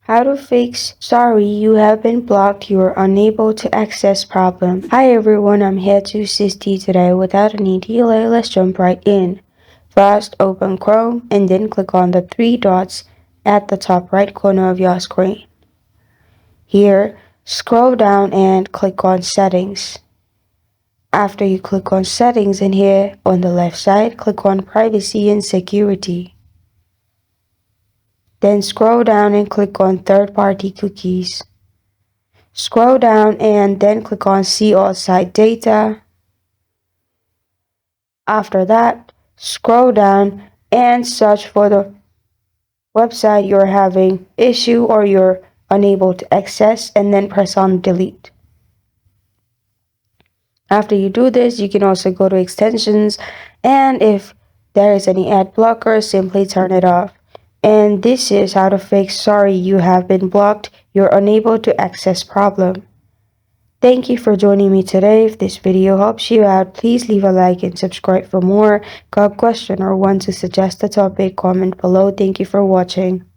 How to fix sorry you have been blocked, you're unable to access problem. Hi everyone, I'm here to assist you today. Without any delay, let's jump right in. First, open Chrome and then click on the three dots at the top right corner of your screen. Here, scroll down and click on Settings. After you click on Settings, and here on the left side, click on Privacy and Security. Then scroll down and click on third-party cookies. Scroll down and then click on See All Site Data. After that, scroll down and search for the website you're having issue or you're unable to access, and then press on Delete. After you do this, you can also go to Extensions, and if there is any ad blocker, simply turn it off. And this is how to fix sorry you have been blocked, you're unable to access problem. Thank you for joining me today. If this video helps you out, please leave a like and subscribe for more. Got a question or want to suggest a topic, comment below. Thank you for watching.